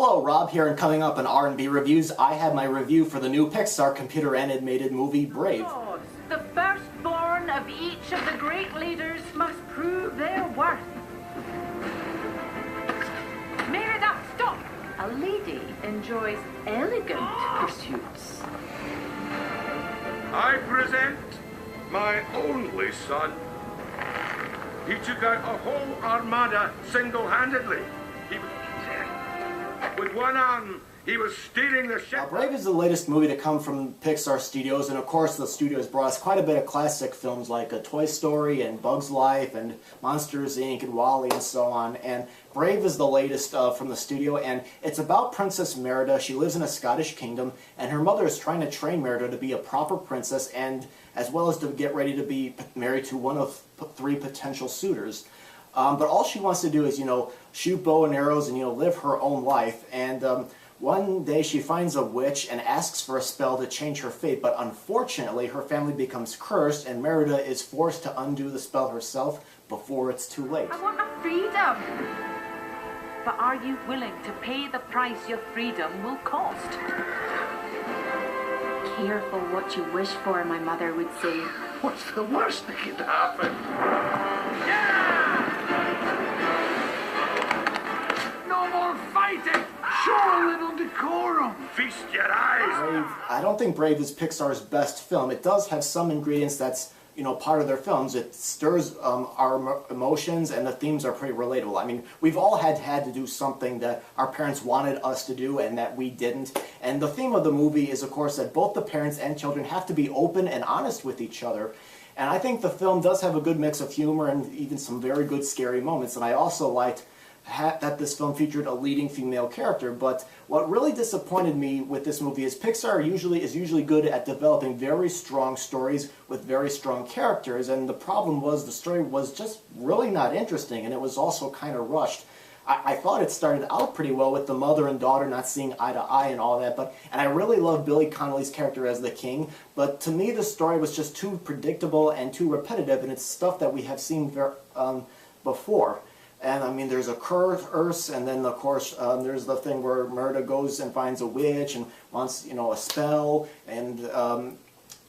Hello, Rob here, and coming up on R&B Reviews, I have my review for the new Pixar computer-animated movie, Brave. The firstborn of each of the great leaders must prove their worth. Merida, stop! A lady enjoys elegant pursuits. I present my only son. He took out a whole armada single-handedly. With one arm, he was steering the ship. Brave is the latest movie to come from Pixar Studios, and of course the studios brought us quite a bit of classic films like Toy Story and Bug's Life and Monsters, Inc. and WALL-E and so on. And Brave is the latest from the studio, and it's about Princess Merida. She lives in a Scottish kingdom, and her mother is trying to train Merida to be a proper princess, and as well as to get ready to be married to one of three potential suitors. But all she wants to do is, shoot bow and arrows and, live her own life. And one day she finds a witch and asks for a spell to change her fate. But unfortunately, her family becomes cursed, and Merida is forced to undo the spell herself before it's too late. I want my freedom. But are you willing to pay the price your freedom will cost? Careful what you wish for, my mother would say. What's the worst that could happen? No more fighting! Show a little decorum! Feast your eyes! Brave, I don't think Brave is Pixar's best film. It does have some ingredients that's, part of their films. It stirs our emotions, and the themes are pretty relatable. I mean, we've all had to do something that our parents wanted us to do and that we didn't. And the theme of the movie is, of course, that both the parents and children have to be open and honest with each other. And I think the film does have a good mix of humor and even some very good scary moments. And I also liked that this film featured a leading female character. But what really disappointed me with this movie is Pixar is usually good at developing very strong stories with very strong characters, and the problem was the story was just really not interesting, and it was also kind of rushed. I thought it started out pretty well with the mother and daughter not seeing eye to eye and all that, and I really love Billy Connolly's character as the king, but to me the story was just too predictable and too repetitive, and it's stuff that we have seen before. And I mean, there's a curse, and then of course there's the thing where Merida goes and finds a witch and wants, a spell and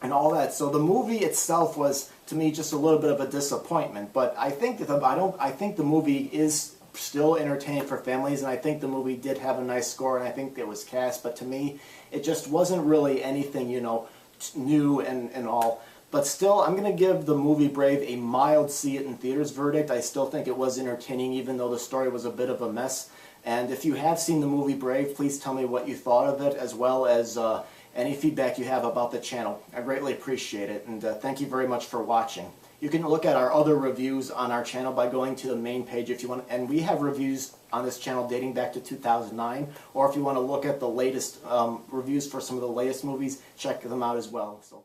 all that. So the movie itself was, to me, just a little bit of a disappointment. But I think I think the movie is still entertaining for families, and I think the movie did have a nice score, and I think it was cast. But to me, it just wasn't really anything, new and all. But still, I'm going to give the movie Brave a mild see-it-in-theaters verdict. I still think it was entertaining, even though the story was a bit of a mess. And if you have seen the movie Brave, please tell me what you thought of it, as well as any feedback you have about the channel. I greatly appreciate it, and thank you very much for watching. You can look at our other reviews on our channel by going to the main page if you want, and we have reviews on this channel dating back to 2009, or if you want to look at the latest reviews for some of the latest movies, check them out as well. So.